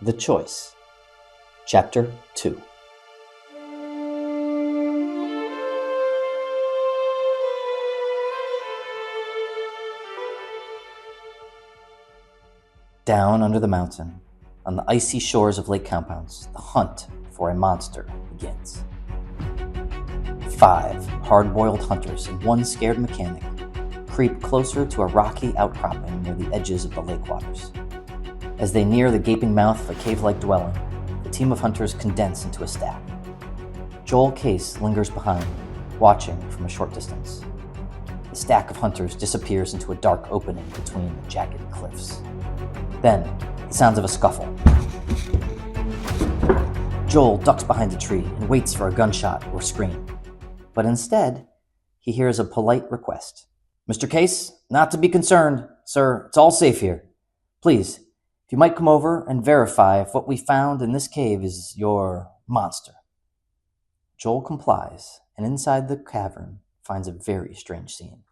The Choice, Chapter 2. Down under the mountain, on the icy shores of Lake Compounds, the hunt for a monster begins. 5 hard-boiled hunters and 1 scared mechanic creep closer to a rocky outcropping near the edges of the lake waters. As they near the gaping mouth of a cave-like dwelling, the team of hunters condense into a stack. Joel Case lingers behind, watching from a short distance. The stack of hunters disappears into a dark opening between the jagged cliffs. Then, the sounds of a scuffle. Joel ducks behind a tree and waits for a gunshot or scream. But instead, he hears a polite request. "Mr. Case, not to be concerned, sir. It's all safe here. Please, if you might come over and verify if what we found in this cave is your monster." Joel complies, and inside the cavern finds a very strange scene.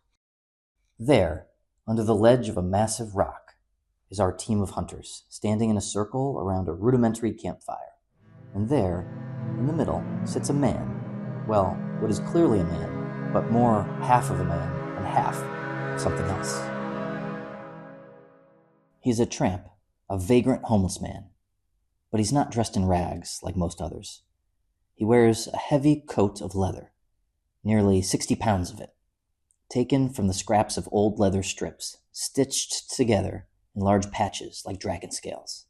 There, under the ledge of a massive rock, is our team of hunters, standing in a circle around a rudimentary campfire. And there, in the middle, sits a man. Well, what is clearly a man, but more half of a man and half of something else. He's a tramp, a vagrant homeless man. But he's not dressed in rags like most others. He wears a heavy coat of leather, nearly 60 pounds of it, taken from the scraps of old leather strips, stitched together in large patches like dragon scales.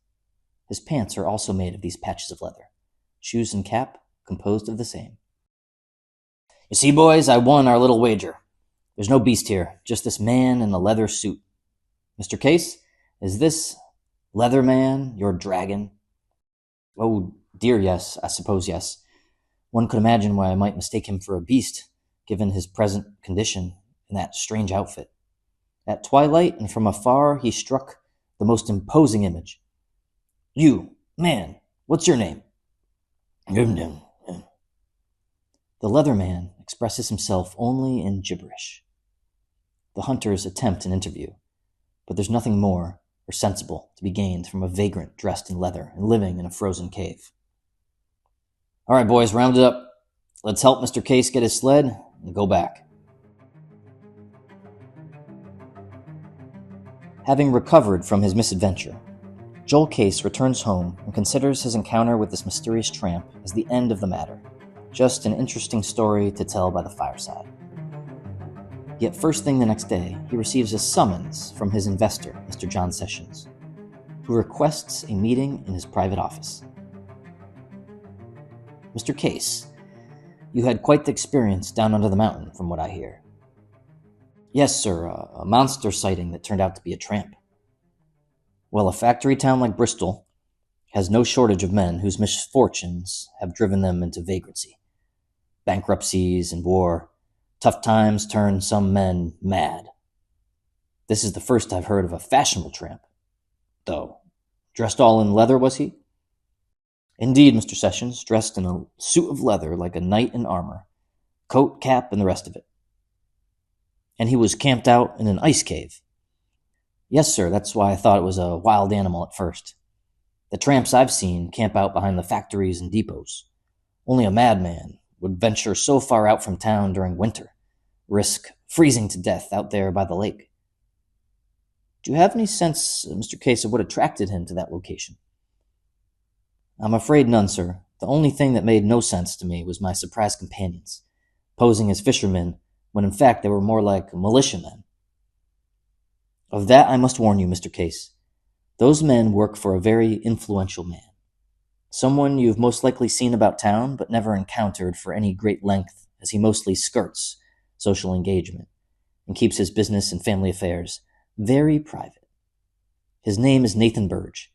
His pants are also made of these patches of leather, shoes and cap composed of the same. "You see, boys, I won our little wager. There's no beast here, just this man in a leather suit. Mr. Case, is this leather man your dragon?" "Oh, dear, yes, I suppose yes. One could imagine why I might mistake him for a beast, given his present condition in that strange outfit. At twilight and from afar he struck the most imposing image. You, man, what's your name?" "The leather man expresses himself only in gibberish. The hunters attempt an interview, but there's nothing more or sensible to be gained from a vagrant dressed in leather and living in a frozen cave. "All right, boys, round it up. Let's help Mr. Case get his sled and go back." Having recovered from his misadventure, Joel Case returns home and considers his encounter with this mysterious tramp as the end of the matter, just an interesting story to tell by the fireside. Yet first thing the next day, he receives a summons from his investor, Mr. John Sessions, who requests a meeting in his private office. "Mr. Case, you had quite the experience down under the mountain, from what I hear." "Yes, sir, a monster sighting that turned out to be a tramp." "Well, a factory town like Bristol has no shortage of men whose misfortunes have driven them into vagrancy. Bankruptcies and war, tough times turn some men mad. This is the first I've heard of a fashionable tramp, though. Dressed all in leather, was he?" "Indeed, Mr. Sessions, dressed in a suit of leather like a knight in armor, coat, cap, and the rest of it." "And he was camped out in an ice cave?" "Yes, sir, that's why I thought it was a wild animal at first. The tramps I've seen camp out behind the factories and depots. Only a madman would venture so far out from town during winter, risk freezing to death out there by the lake." "Do you have any sense, Mr. Case, of what attracted him to that location?" "I'm afraid none, sir. The only thing that made no sense to me was my surprised companions, posing as fishermen when in fact they were more like militiamen." "Of that I must warn you, Mr. Case. Those men work for a very influential man. Someone you've most likely seen about town but never encountered for any great length, as he mostly skirts social engagement and keeps his business and family affairs very private. His name is Nathan Burge,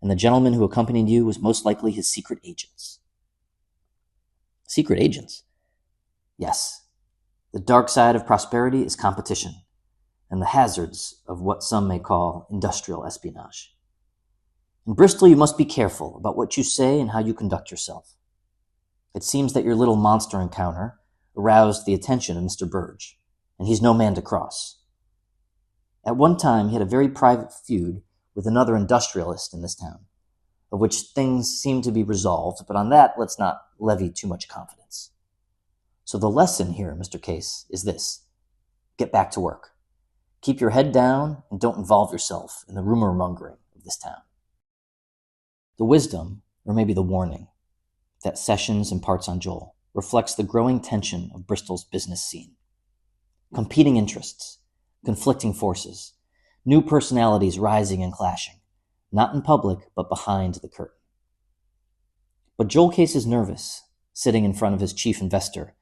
and the gentleman who accompanied you was most likely his secret agents." "Secret agents?" "Yes. The dark side of prosperity is competition, and the hazards of what some may call industrial espionage. In Bristol, you must be careful about what you say and how you conduct yourself. It seems that your little monster encounter aroused the attention of Mr. Burge, and he's no man to cross. At one time, he had a very private feud with another industrialist in this town. of which things seem to be resolved, but on that let's not levy too much confidence. So the lesson here, Mr. Case, is this. Get back to work. Keep your head down and don't involve yourself in the rumor mongering of this town. The wisdom, or maybe the warning, that Sessions imparts on Joel reflects the growing tension of Bristol's business scene. Competing interests, conflicting forces, new personalities rising and clashing, not in public, but behind the curtain. But Joel Case is nervous, sitting in front of his chief investor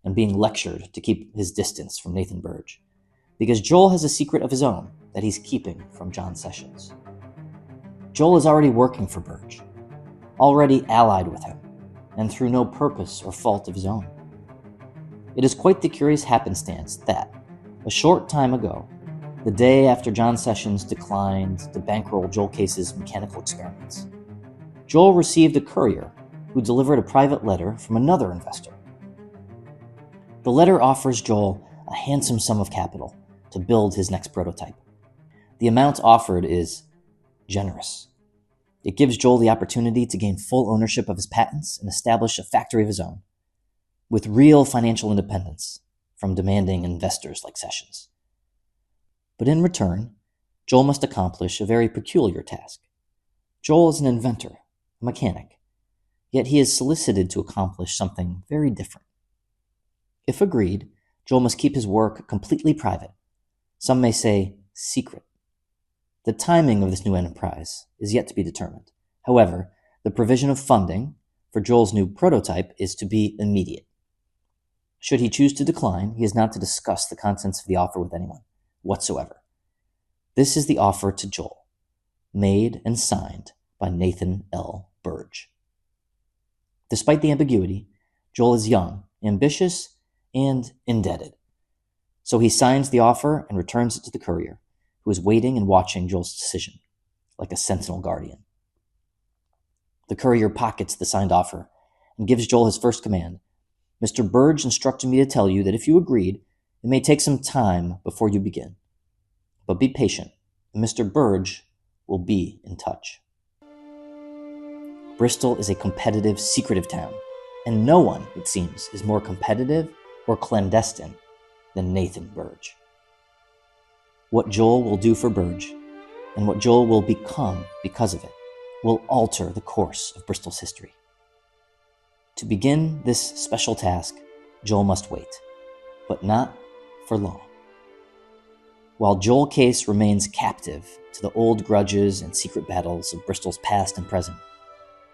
and being lectured to keep his distance from Nathan Burge, because Joel has a secret of his own that he's keeping from John Sessions. Joel is already working for Burge, already allied with him, and through no purpose or fault of his own. It is quite the curious happenstance that, a short time ago, the day after John Sessions declined to bankroll Joel Case's mechanical experiments, Joel received a courier who delivered a private letter from another investor. The letter offers Joel a handsome sum of capital to build his next prototype. The amount offered is generous. It gives Joel the opportunity to gain full ownership of his patents and establish a factory of his own, with real financial independence from demanding investors like Sessions. But in return, Joel must accomplish a very peculiar task. Joel is an inventor, a mechanic, yet he is solicited to accomplish something very different. If agreed, Joel must keep his work completely private. Some may say secret. The timing of this new enterprise is yet to be determined. However, the provision of funding for Joel's new prototype is to be immediate. Should he choose to decline, he is not to discuss the contents of the offer with anyone whatsoever. This is the offer to Joel, made and signed by Nathan L. Burge. Despite the ambiguity, Joel is young, ambitious, and indebted. So he signs the offer and returns it to the courier, who is waiting and watching Joel's decision, like a sentinel guardian. The courier pockets the signed offer and gives Joel his first command. Mr. Burge instructed me to tell you that if you agreed, it may take some time before you begin. But be patient, and Mr. Burge will be in touch. Bristol is a competitive, secretive town, and no one, it seems, is more competitive or clandestine than Nathan Burge. What Joel will do for Burge, and what Joel will become because of it, will alter the course of Bristol's history. To begin this special task, Joel must wait, but not for long. While Joel Case remains captive to the old grudges and secret battles of Bristol's past and present,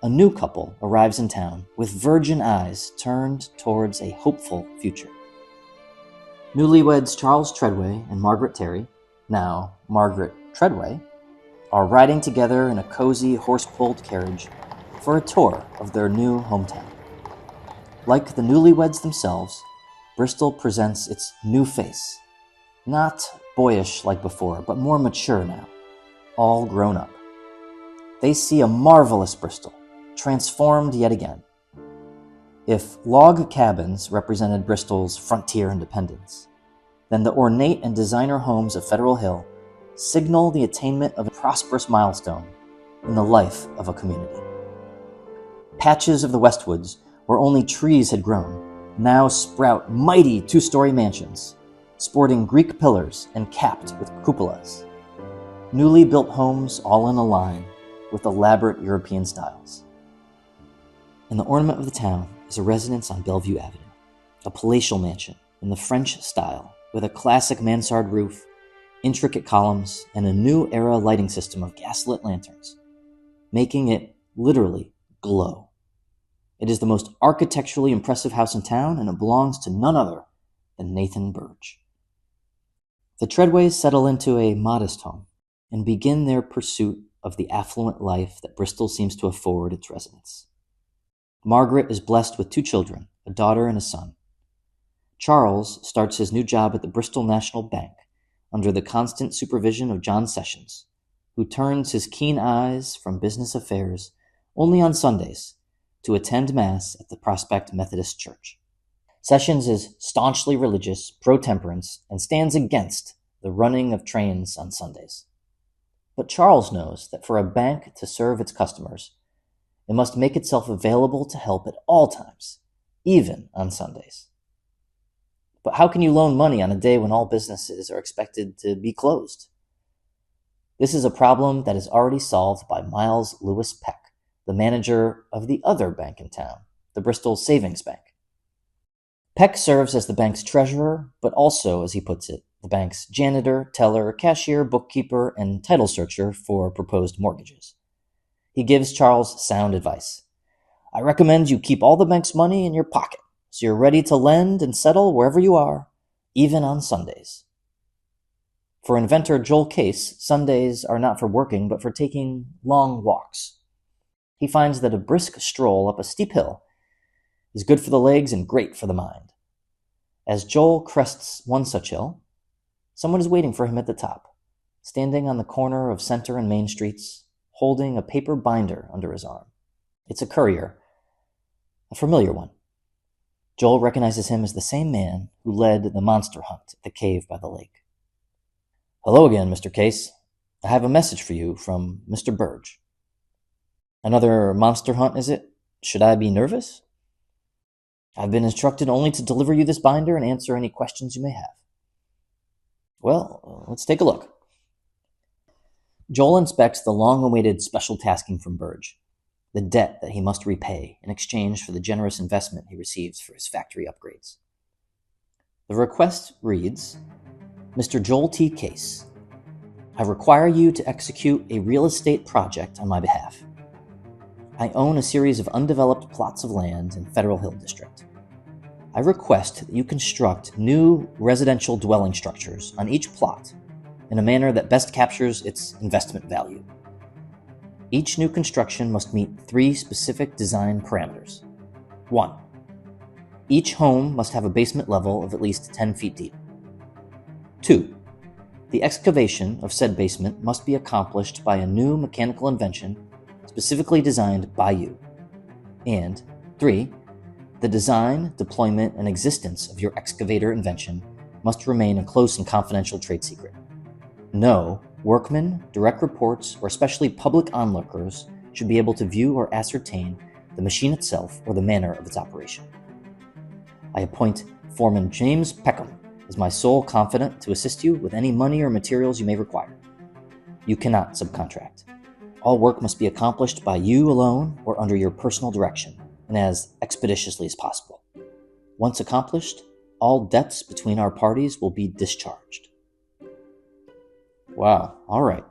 a new couple arrives in town with virgin eyes turned towards a hopeful future. Newlyweds Charles Treadway and Margaret Terry, now Margaret Treadway, are riding together in a cozy horse-pulled carriage for a tour of their new hometown. Like the newlyweds themselves, Bristol presents its new face, not boyish like before, but more mature now, all grown up. They see a marvelous Bristol, transformed yet again. If log cabins represented Bristol's frontier independence, then the ornate and designer homes of Federal Hill signal the attainment of a prosperous milestone in the life of a community. Patches of the Westwoods, where only trees had grown, now sprout mighty two-story mansions, sporting Greek pillars and capped with cupolas. Newly built homes all in a line with elaborate European styles. And the ornament of the town is a residence on Bellevue Avenue, a palatial mansion in the French style with a classic mansard roof, intricate columns, and a new era lighting system of gaslit lanterns, making it literally glow. It is the most architecturally impressive house in town, and it belongs to none other than Nathan Burge. The Treadways settle into a modest home and begin their pursuit of the affluent life that Bristol seems to afford its residents. Margaret is blessed with 2 children, a daughter and a son. Charles starts his new job at the Bristol National Bank under the constant supervision of John Sessions, who turns his keen eyes from business affairs only on Sundays to attend Mass at the Prospect Methodist Church. Sessions is staunchly religious, pro-temperance, and stands against the running of trains on Sundays. But Charles knows that for a bank to serve its customers, it must make itself available to help at all times, even on Sundays. But how can you loan money on a day when all businesses are expected to be closed? This is a problem that is already solved by Miles Lewis Peck, the manager of the other bank in town, the Bristol Savings Bank. Peck serves as the bank's treasurer, but also, as he puts it, the bank's janitor, teller, cashier, bookkeeper, and title searcher for proposed mortgages. He gives Charles sound advice. I recommend you keep all the bank's money in your pocket, so you're ready to lend and settle wherever you are, even on Sundays. For inventor Joel Case, Sundays are not for working, but for taking long walks. He finds that a brisk stroll up a steep hill is good for the legs and great for the mind. As Joel crests one such hill, someone is waiting for him at the top, standing on the corner of Center and Main Streets, holding a paper binder under his arm. It's a courier, a familiar one. Joel recognizes him as the same man who led the monster hunt at the cave by the lake. Hello again, Mr. Case. I have a message for you from Mr. Burge. Another monster hunt, is it? Should I be nervous? I've been instructed only to deliver you this binder and answer any questions you may have. Well, let's take a look. Joel inspects the long-awaited special tasking from Burge, the debt that he must repay in exchange for the generous investment he receives for his factory upgrades. The request reads, Mr. Joel T. Case, I require you to execute a real estate project on my behalf. I own a series of undeveloped plots of land in Federal Hill District. I request that you construct new residential dwelling structures on each plot in a manner that best captures its investment value. Each new construction must meet 3 specific design parameters. 1. Each home must have a basement level of at least 10 feet deep. 2. The excavation of said basement must be accomplished by a new mechanical invention specifically designed by you. And 3. The design, deployment, and existence of your excavator invention must remain a close and confidential trade secret. No workmen, direct reports, or especially public onlookers should be able to view or ascertain the machine itself or the manner of its operation. I appoint Foreman James Peckham as my sole confidant to assist you with any money or materials you may require. You cannot subcontract. All work must be accomplished by you alone or under your personal direction, and as expeditiously as possible. Once accomplished, all debts between our parties will be discharged. Wow, all right.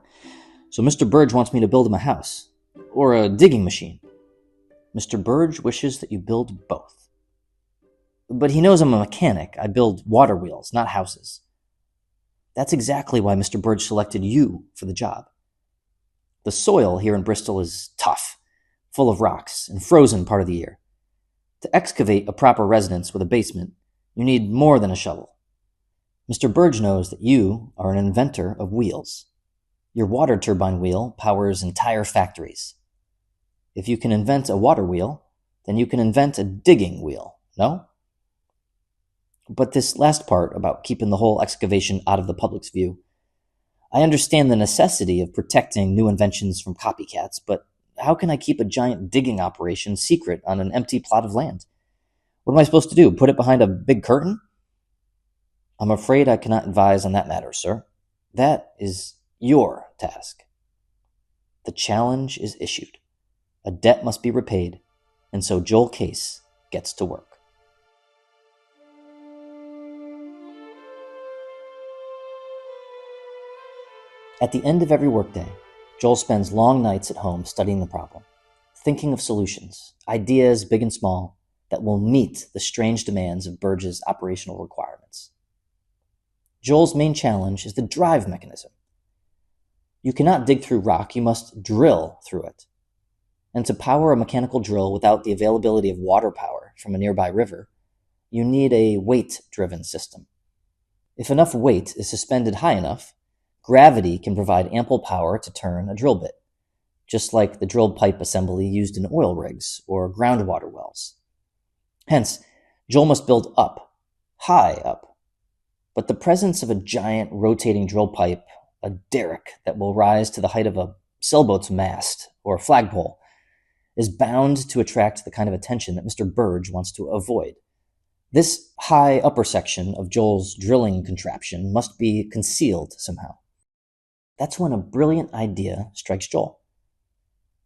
So Mr. Burge wants me to build him a house, or a digging machine. Mr. Burge wishes that you build both. But he knows I'm a mechanic. I build water wheels, not houses. That's exactly why Mr. Burge selected you for the job. The soil here in Bristol is tough, full of rocks, and frozen part of the year. To excavate a proper residence with a basement, you need more than a shovel. Mr. Burge knows that you are an inventor of wheels. Your water turbine wheel powers entire factories. If you can invent a water wheel, then you can invent a digging wheel, no? But this last part about keeping the whole excavation out of the public's view, I understand the necessity of protecting new inventions from copycats, but how can I keep a giant digging operation secret on an empty plot of land? What am I supposed to do, put it behind a big curtain? I'm afraid I cannot advise on that matter, sir. That is your task. The challenge is issued. A debt must be repaid, and so Joel Case gets to work. At the end of every workday, Joel spends long nights at home studying the problem, thinking of solutions, ideas big and small, that will meet the strange demands of Burge's operational requirements. Joel's main challenge is the drive mechanism. You cannot dig through rock, you must drill through it. And to power a mechanical drill without the availability of water power from a nearby river, you need a weight-driven system. If enough weight is suspended high enough, gravity can provide ample power to turn a drill bit, just like the drill pipe assembly used in oil rigs or groundwater wells. Hence, Joel must build up, high up. But the presence of a giant rotating drill pipe a derrick that will rise to the height of a sailboat's mast or a flagpole, is bound to attract the kind of attention that Mr. Burge wants to avoid. This high upper section of Joel's drilling contraption must be concealed somehow. That's when a brilliant idea strikes Joel.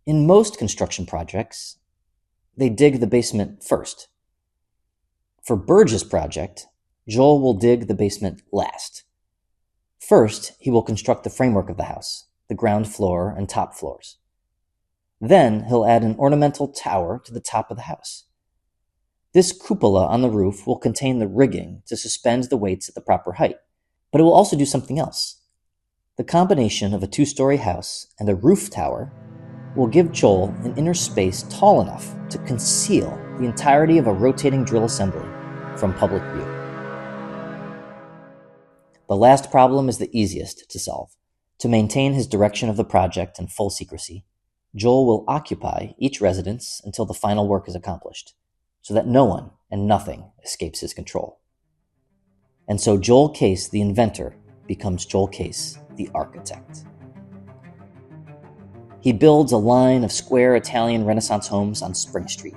In most construction projects, they dig the basement first. For Burge's project, Joel will dig the basement last. First, he will construct the framework of the house, the ground floor and top floors. Then he'll add an ornamental tower to the top of the house. This cupola on the roof will contain the rigging to suspend the weights at the proper height, but it will also do something else. The combination of a 2-story house and a roof tower will give Joel an inner space tall enough to conceal the entirety of a rotating drill assembly from public view. The last problem is the easiest to solve. To maintain his direction of the project in full secrecy, Joel will occupy each residence until the final work is accomplished, so that no one and nothing escapes his control. And so Joel Case, the inventor, becomes Joel Case, the architect. He builds a line of square Italian Renaissance homes on Spring Street.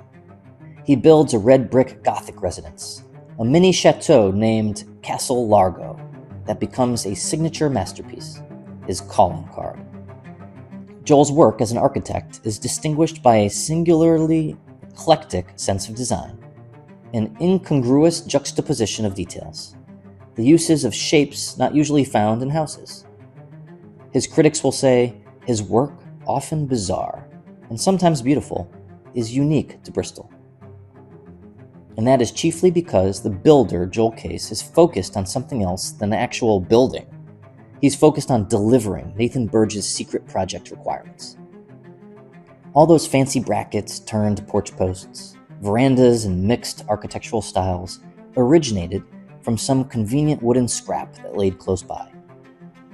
He builds a red brick Gothic residence, a mini chateau named Castle Largo, that becomes a signature masterpiece, his calling card. Joel's work as an architect is distinguished by a singularly eclectic sense of design, an incongruous juxtaposition of details, the uses of shapes not usually found in houses. His critics will say his work, often bizarre and sometimes beautiful, is unique to Bristol. And that is chiefly because the builder, Joel Case, is focused on something else than the actual building. He's focused on delivering Nathan Burge's secret project requirements. All those fancy brackets turned porch posts, verandas, and mixed architectural styles originated from some convenient wooden scrap that laid close by,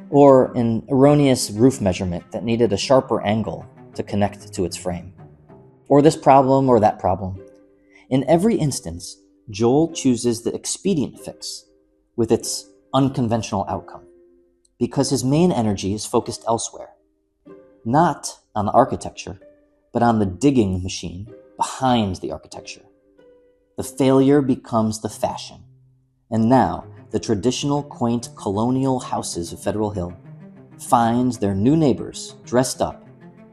or an erroneous roof measurement that needed a sharper angle to connect to its frame, or this problem or that problem. In every instance, Joel chooses the expedient fix with its unconventional outcome, because his main energy is focused elsewhere, not on the architecture, but on the digging machine behind the architecture. The failure becomes the fashion, and now the traditional quaint colonial houses of Federal Hill find their new neighbors dressed up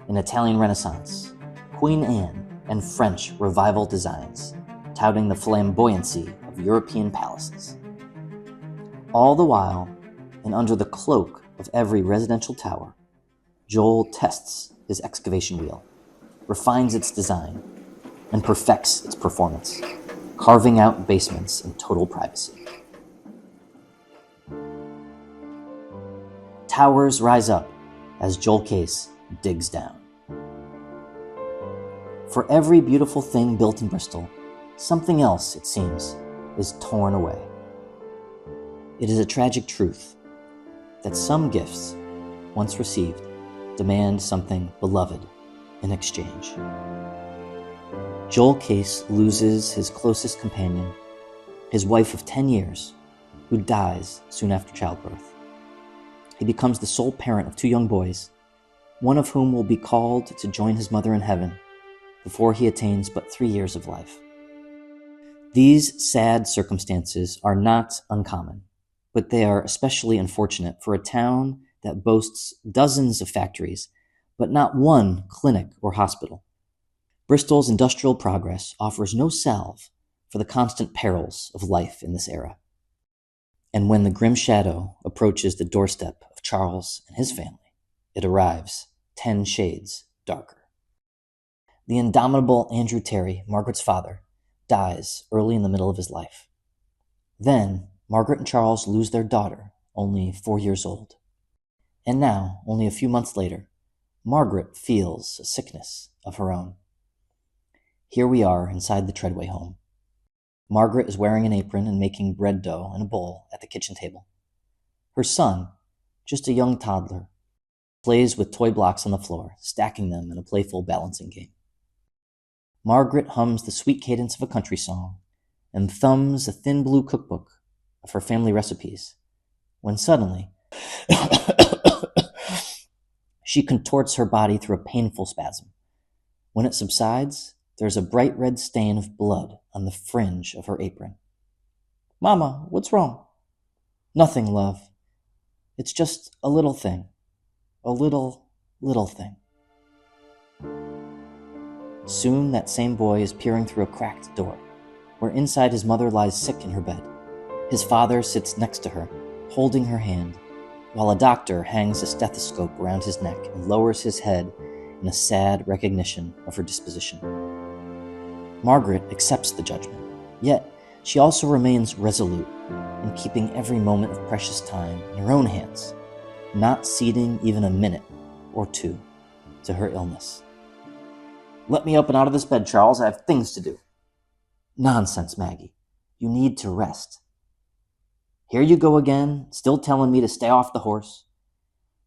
in Italian Renaissance, Queen Anne, and French Revival designs, touting the flamboyancy of European palaces. All the while, and under the cloak of every residential tower, Joel tests his excavation wheel, refines its design, and perfects its performance, carving out basements in total privacy. Towers rise up as Joel Case digs down. For every beautiful thing built in Bristol, something else, it seems, is torn away. It is a tragic truth that some gifts, once received, demand something beloved in exchange. Joel Case loses his closest companion, his wife of 10 years, who dies soon after childbirth. He becomes the sole parent of 2 young boys, one of whom will be called to join his mother in heaven before he attains but 3 years of life. These sad circumstances are not uncommon, but they are especially unfortunate for a town that boasts dozens of factories, but not one clinic or hospital. Bristol's industrial progress offers no salve for the constant perils of life in this era. And when the grim shadow approaches the doorstep of Charles and his family, it arrives 10 shades darker. The indomitable Andrew Terry, Margaret's father, dies early in the middle of his life. Then, Margaret and Charles lose their daughter, only 4 years old. And now, only a few months later, Margaret feels a sickness of her own. Here we are inside the Treadway home. Margaret is wearing an apron and making bread dough in a bowl at the kitchen table. Her son, just a young toddler, plays with toy blocks on the floor, stacking them in a playful balancing game. Margaret hums the sweet cadence of a country song and thumbs a thin blue cookbook of her family recipes, when suddenly She contorts her body through a painful spasm. When it subsides, there's a bright red stain of blood on the fringe of her apron. "Mama, what's wrong?" "Nothing, love. It's just a little thing. A little thing." Soon that same boy is peering through a cracked door, where inside his mother lies sick in her bed. His father sits next to her, holding her hand, while a doctor hangs a stethoscope around his neck and lowers his head in a sad recognition of her disposition. Margaret accepts the judgment, yet she also remains resolute in keeping every moment of precious time in her own hands, not ceding even a minute or two to her illness. "Let me up and out of this bed, Charles. I have things to do." "Nonsense, Maggie. You need to rest." "Here you go again, still telling me to stay off the horse.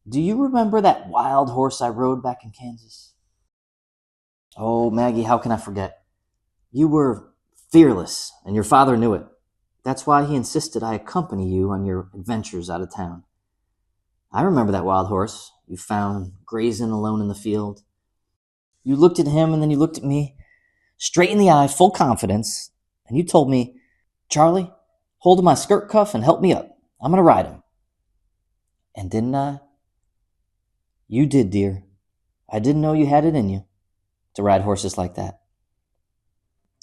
Do you remember that wild horse I rode back in Kansas?" "Oh, Maggie, how can I forget? You were fearless, and your father knew it. That's why he insisted I accompany you on your adventures out of town. I remember that wild horse you found grazing alone in the field. You looked at him, and then you looked at me, straight in the eye, full confidence, and you told me, 'Charlie, hold my skirt cuff and help me up. I'm going to ride him.' And didn't I?" "You did, dear. I didn't know you had it in you to ride horses like that."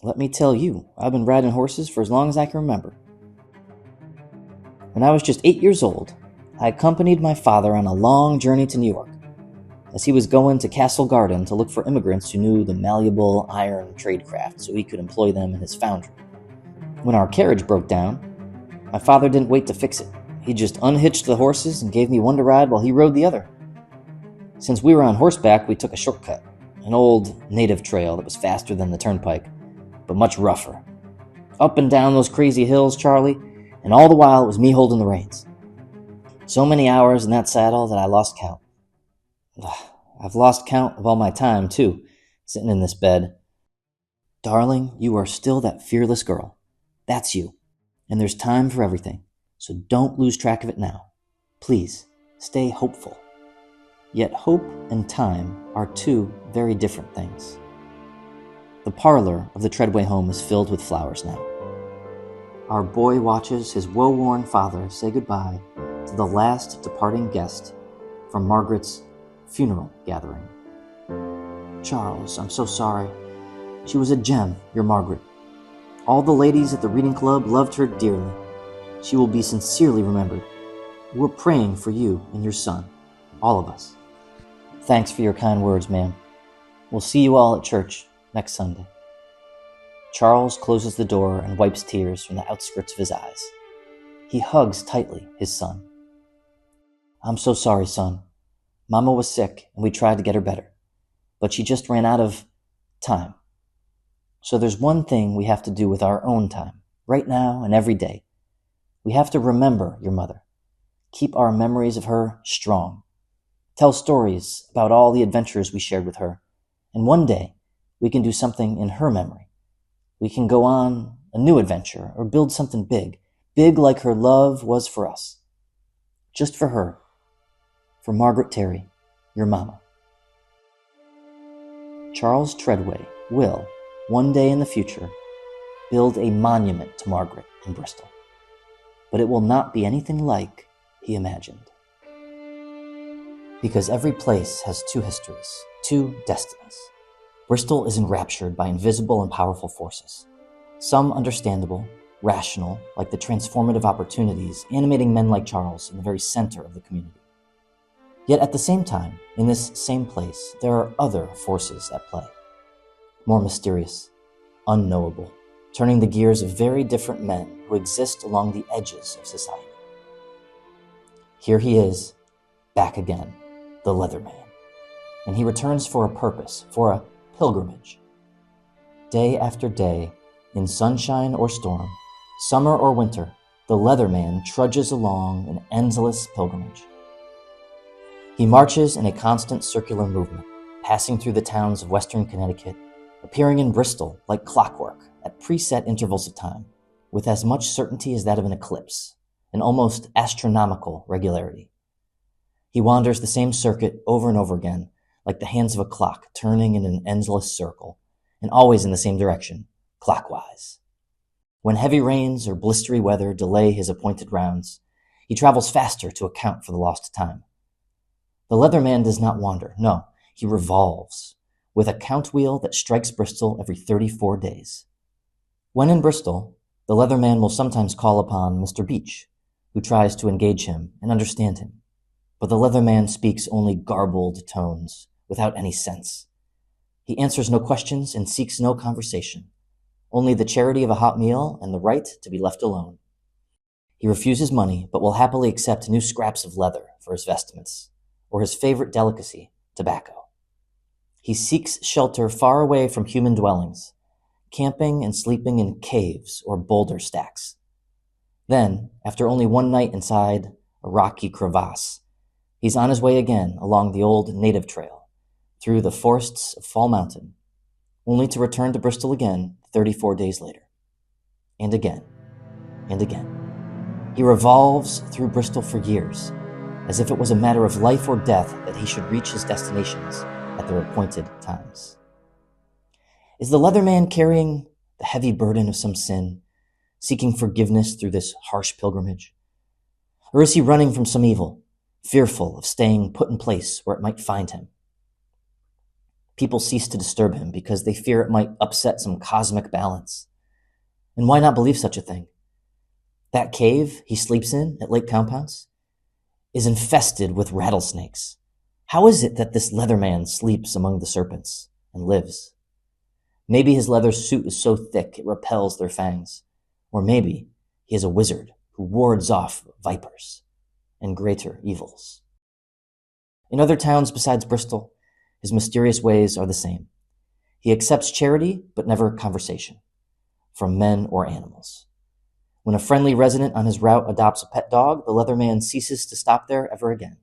"Let me tell you, I've been riding horses for as long as I can remember. When I was just 8 years old, I accompanied my father on a long journey to New York, as he was going to Castle Garden to look for immigrants who knew the malleable iron tradecraft so he could employ them in his foundry. When our carriage broke down, my father didn't wait to fix it. He just unhitched the horses and gave me one to ride while he rode the other. Since we were on horseback, we took a shortcut, an old native trail that was faster than the turnpike, but much rougher. Up and down those crazy hills, Charlie, and all the while it was me holding the reins. So many hours in that saddle that I lost count. I've lost count of all my time, too, sitting in this bed. Darling, you are still that fearless girl. That's you. And there's time for everything, so don't lose track of it now. Please, stay hopeful." Yet hope and time are two very different things. The parlor of the Treadway home is filled with flowers now. Our boy watches his woe-worn father say goodbye to the last departing guest from Margaret's funeral gathering. "Charles, I'm so sorry. She was a gem, your Margaret. All the ladies at the reading club loved her dearly. She will be sincerely remembered. We're praying for you and your son, all of us." "Thanks for your kind words, ma'am. We'll see you all at church next Sunday." Charles closes the door and wipes tears from the outskirts of his eyes. He hugs tightly his son. "I'm so sorry, son. Mama was sick, and we tried to get her better, but she just ran out of time. So there's one thing we have to do with our own time, right now and every day. We have to remember your mother. Keep our memories of her strong. Tell stories about all the adventures we shared with her, and one day we can do something in her memory. We can go on a new adventure or build something big, big like her love was for us. Just for her, for Margaret Terry, your mama." Charles Treadway will, one day in the future, build a monument to Margaret in Bristol. But it will not be anything like he imagined. Because every place has two histories, two destinies. Bristol is enraptured by invisible and powerful forces. Some understandable, rational, like the transformative opportunities animating men like Charles in the very center of the community. Yet at the same time, in this same place, there are other forces at play. More mysterious, unknowable, turning the gears of very different men who exist along the edges of society. Here he is, back again, the Leatherman. And he returns for a purpose, for a pilgrimage. Day after day, in sunshine or storm, summer or winter, the Leatherman trudges along an endless pilgrimage. He marches in a constant circular movement, passing through the towns of western Connecticut, appearing in Bristol like clockwork at preset intervals of time, with as much certainty as that of an eclipse, an almost astronomical regularity. He wanders the same circuit over and over again, like the hands of a clock turning in an endless circle, and always in the same direction, clockwise. When heavy rains or blistery weather delay his appointed rounds, he travels faster to account for the lost time. The Leatherman does not wander, no, he revolves, with a count wheel that strikes Bristol every 34 days. When in Bristol, the Leatherman will sometimes call upon Mr. Beach, who tries to engage him and understand him. But the Leatherman speaks only garbled tones, without any sense. He answers no questions and seeks no conversation, only the charity of a hot meal and the right to be left alone. He refuses money, but will happily accept new scraps of leather for his vestments, or his favorite delicacy, tobacco. He seeks shelter far away from human dwellings, camping and sleeping in caves or boulder stacks. Then, after only one night inside a rocky crevasse, he's on his way again along the old native trail, through the forests of Fall Mountain, only to return to Bristol again 34 days later. And again, and again. He revolves through Bristol for years, as if it was a matter of life or death that he should reach his destinations at their appointed times. Is the Leatherman carrying the heavy burden of some sin, seeking forgiveness through this harsh pilgrimage? Or is he running from some evil, fearful of staying put in place where it might find him? People cease to disturb him because they fear it might upset some cosmic balance. And why not believe such a thing? That cave he sleeps in at Lake Compounce is infested with rattlesnakes. How is it that this Leatherman sleeps among the serpents and lives? Maybe his leather suit is so thick it repels their fangs. Or maybe he is a wizard who wards off vipers and greater evils. In other towns besides Bristol, his mysterious ways are the same. He accepts charity, but never conversation, from men or animals. When a friendly resident on his route adopts a pet dog, the Leatherman ceases to stop there ever again.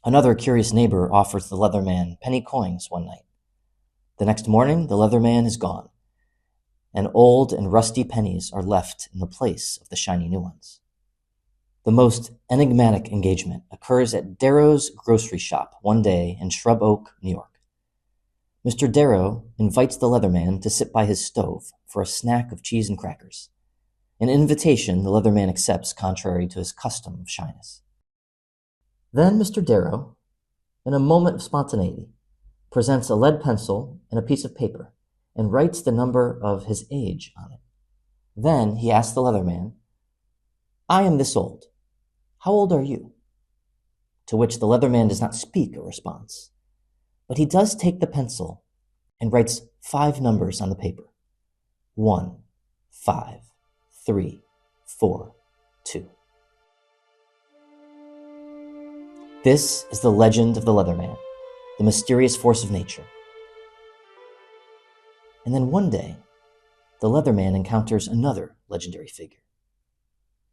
Another curious neighbor offers the Leatherman penny coins one night. The next morning, the Leatherman is gone, and old and rusty pennies are left in the place of the shiny new ones. The most enigmatic engagement occurs at Darrow's grocery shop one day in Shrub Oak, New York. Mr. Darrow invites the Leatherman to sit by his stove for a snack of cheese and crackers, an invitation the Leatherman accepts contrary to his custom of shyness. Then Mr. Darrow, in a moment of spontaneity, presents a lead pencil and a piece of paper and writes the number of his age on it. Then he asks the Leatherman, "I am this old. How old are you?" To which the Leatherman does not speak a response, but he does take the pencil and writes 5 numbers on the paper. 1, 5, 3, 4, 2. This is the legend of the Leatherman, the mysterious force of nature. And then one day, the Leatherman encounters another legendary figure.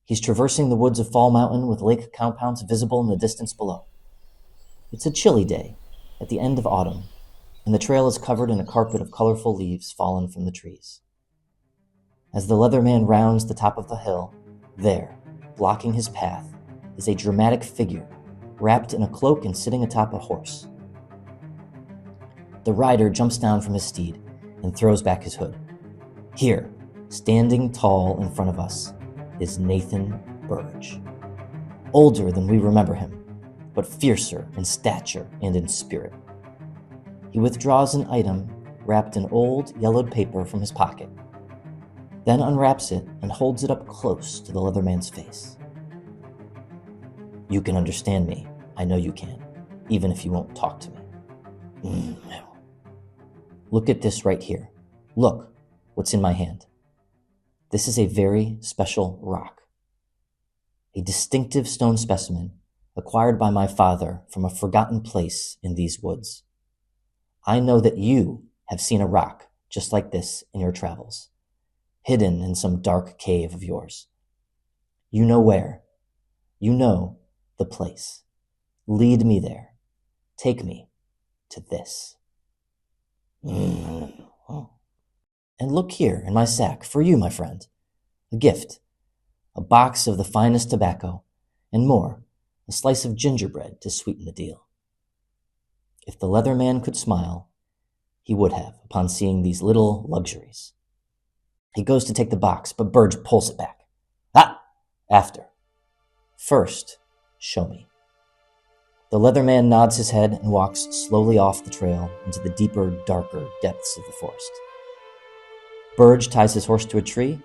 He's traversing the woods of Fall Mountain with Lake Compounce visible in the distance below. It's a chilly day at the end of autumn, and the trail is covered in a carpet of colorful leaves fallen from the trees. As the Leatherman rounds the top of the hill, there, blocking his path, is a dramatic figure wrapped in a cloak and sitting atop a horse. The rider jumps down from his steed and throws back his hood. Here, standing tall in front of us, is Nathan Burge. Older than we remember him, but fiercer in stature and in spirit. He withdraws an item wrapped in old, yellowed paper from his pocket, then unwraps it and holds it up close to the Leatherman's face. "You can understand me. I know you can, even if you won't talk to me. Look at this right here. Look what's in my hand. This is a very special rock, a distinctive stone specimen acquired by my father from a forgotten place in these woods. I know that you have seen a rock just like this in your travels, hidden in some dark cave of yours. You know where. You know the place. Lead me there. Take me to this. And look here in my sack for you, my friend. A gift. A box of the finest tobacco, and more, a slice of gingerbread to sweeten the deal. If the leather man could smile, he would have upon seeing these little luxuries. He goes to take the box, but Burge pulls it back. Ah! After. First, show me. The leather man nods his head and walks slowly off the trail into the deeper, darker depths of the forest. Burge ties his horse to a tree,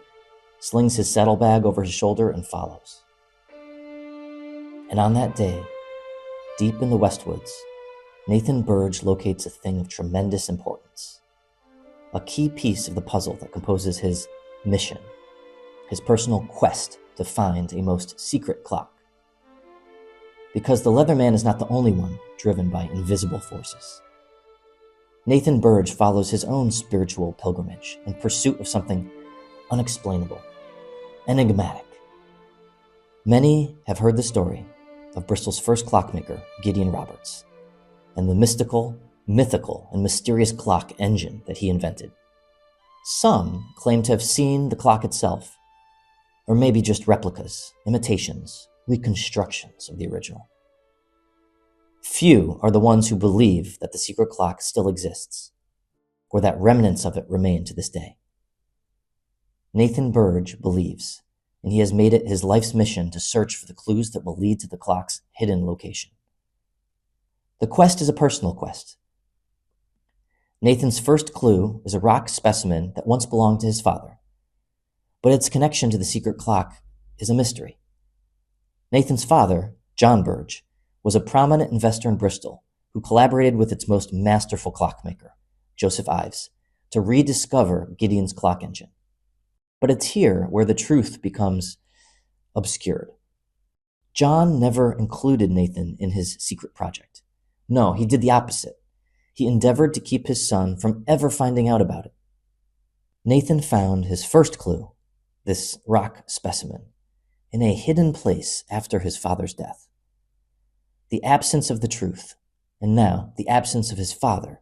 slings his saddlebag over his shoulder, and follows. And on that day, deep in the Westwoods, Nathan Burge locates a thing of tremendous importance, a key piece of the puzzle that composes his mission, his personal quest to find a most secret clock. Because the Leatherman is not the only one driven by invisible forces. Nathan Burge follows his own spiritual pilgrimage in pursuit of something unexplainable, enigmatic. Many have heard the story of Bristol's first clockmaker, Gideon Roberts, and the mystical, mythical, and mysterious clock engine that he invented. Some claim to have seen the clock itself, or maybe just replicas, imitations, reconstructions of the original. Few are the ones who believe that the secret clock still exists, or that remnants of it remain to this day. Nathan Burge believes, and he has made it his life's mission to search for the clues that will lead to the clock's hidden location. The quest is a personal quest. Nathan's first clue is a rock specimen that once belonged to his father, but its connection to the secret clock is a mystery. Nathan's father, John Burge, was a prominent investor in Bristol who collaborated with its most masterful clockmaker, Joseph Ives, to rediscover Gideon's clock engine. But it's here where the truth becomes obscured. John never included Nathan in his secret project. No, he did the opposite. He endeavored to keep his son from ever finding out about it. Nathan found his first clue, this rock specimen, in a hidden place after his father's death. The absence of the truth, and now the absence of his father,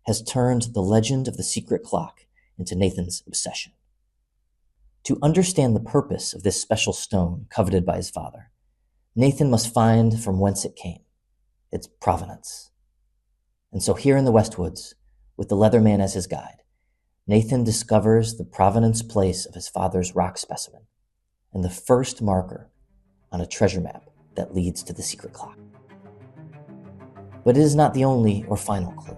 has turned the legend of the secret clock into Nathan's obsession. To understand the purpose of this special stone coveted by his father, Nathan must find from whence it came, its provenance. And so here in the Westwoods, with the Leatherman as his guide, Nathan discovers the provenance place of his father's rock specimen and the first marker on a treasure map that leads to the secret clock. But it is not the only or final clue.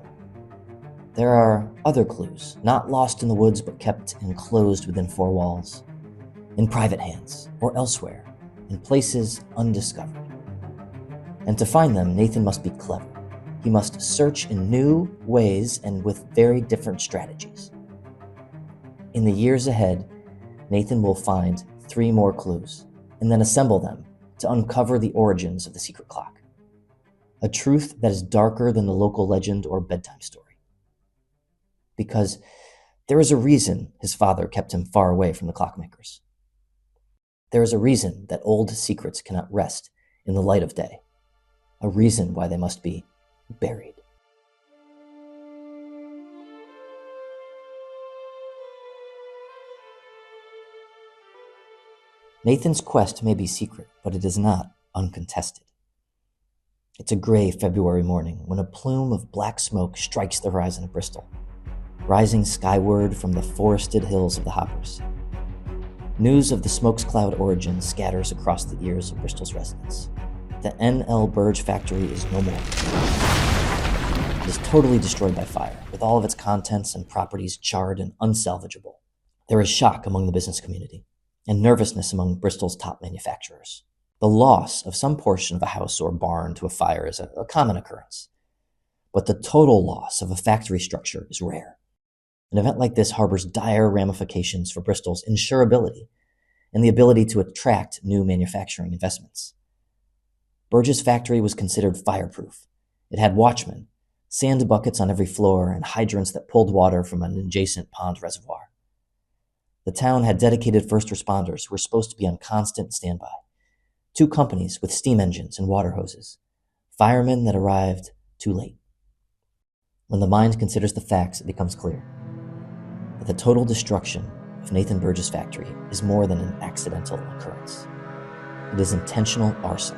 There are other clues, not lost in the woods but kept enclosed within four walls, in private hands, or elsewhere, in places undiscovered. And to find them, Nathan must be clever. He must search in new ways and with very different strategies. In the years ahead, Nathan will find 3 more clues, and then assemble them to uncover the origins of the secret clock. A truth that is darker than the local legend or bedtime story. Because there is a reason his father kept him far away from the clockmakers. There is a reason that old secrets cannot rest in the light of day. A reason why they must be buried. Nathan's quest may be secret, but it is not uncontested. It's a gray February morning when a plume of black smoke strikes the horizon of Bristol, rising skyward from the forested hills of the Hoppers. News of the smoke's cloud origin scatters across the ears of Bristol's residents. The N.L. Burge factory is no more. It is totally destroyed by fire, with all of its contents and properties charred and unsalvageable. There is shock among the business community, and nervousness among Bristol's top manufacturers. The loss of some portion of a house or barn to a fire is a common occurrence, but the total loss of a factory structure is rare. An event like this harbors dire ramifications for Bristol's insurability and the ability to attract new manufacturing investments. Burge's factory was considered fireproof. It had watchmen, sand buckets on every floor, and hydrants that pulled water from an adjacent pond reservoir. The town had dedicated first responders who were supposed to be on constant standby. 2 companies with steam engines and water hoses. Firemen that arrived too late. When the mind considers the facts, it becomes clear that the total destruction of Nathan Burge's factory is more than an accidental occurrence. It is intentional arson.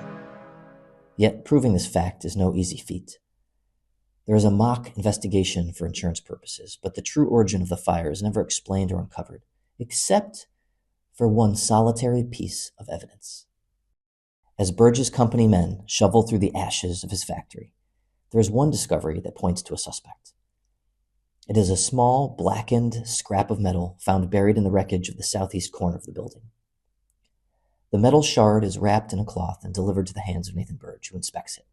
Yet proving this fact is no easy feat. There is a mock investigation for insurance purposes, but the true origin of the fire is never explained or uncovered, except for one solitary piece of evidence. As Burge's company men shovel through the ashes of his factory, there is one discovery that points to a suspect. It is a small, blackened scrap of metal found buried in the wreckage of the southeast corner of the building. The metal shard is wrapped in a cloth and delivered to the hands of Nathan Burge, who inspects it.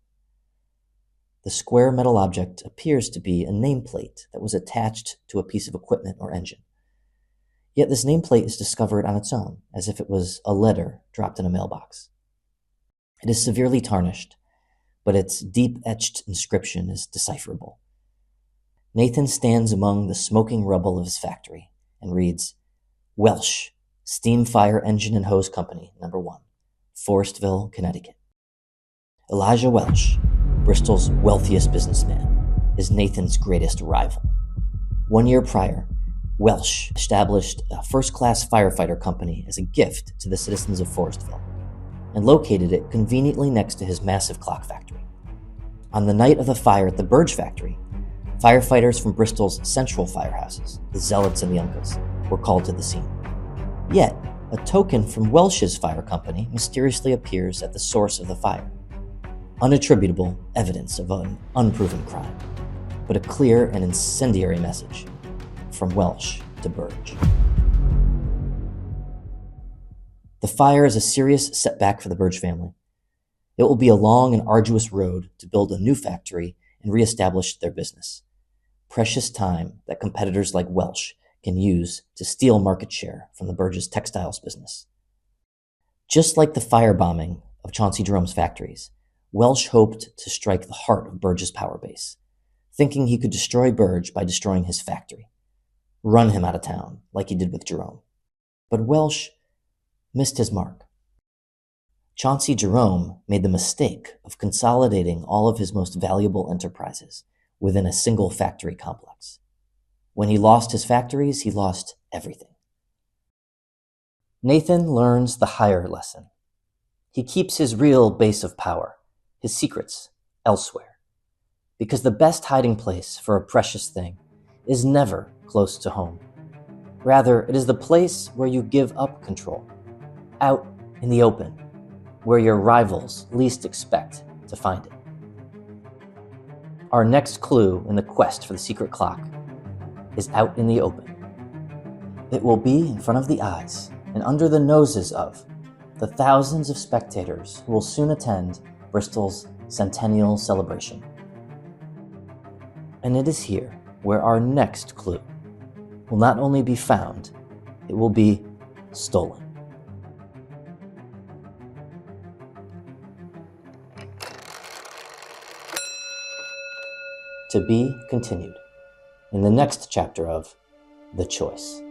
The square metal object appears to be a nameplate that was attached to a piece of equipment or engine. Yet this nameplate is discovered on its own, as if it was a letter dropped in a mailbox. It is severely tarnished, but its deep-etched inscription is decipherable. Nathan stands among the smoking rubble of his factory and reads, Welsh, Steam Fire Engine and Hose Company, No. 1, Forestville, Connecticut. Elijah Welsh, Bristol's wealthiest businessman, is Nathan's greatest rival. 1 year prior, Welsh established a first-class firefighter company as a gift to the citizens of Forestville and located it conveniently next to his massive clock factory. On the night of the fire at the Burge factory, firefighters from Bristol's central firehouses, the Zealots and the Uncas, were called to the scene. Yet, a token from Welsh's fire company mysteriously appears at the source of the fire. Unattributable evidence of an unproven crime, but a clear and incendiary message from Welsh to Burge. The fire is a serious setback for the Burge family. It will be a long and arduous road to build a new factory and reestablish their business. Precious time that competitors like Welsh can use to steal market share from the Burge's textiles business. Just like the firebombing of Chauncey Jerome's factories, Welsh hoped to strike the heart of Burge's power base, thinking he could destroy Burge by destroying his factory, run him out of town like he did with Jerome. But Welsh missed his mark. Chauncey Jerome made the mistake of consolidating all of his most valuable enterprises within a single factory complex. When he lost his factories, he lost everything. Nathan learns the higher lesson. He keeps his real base of power, his secrets, elsewhere, because the best hiding place for a precious thing is never close to home. Rather, it is the place where you give up control, out in the open, where your rivals least expect to find it. Our next clue in the quest for the secret clock is out in the open. It will be in front of the eyes and under the noses of the thousands of spectators who will soon attend Bristol's centennial celebration. And it is here where our next clue will not only be found, it will be stolen. To be continued in the next chapter of The Choice.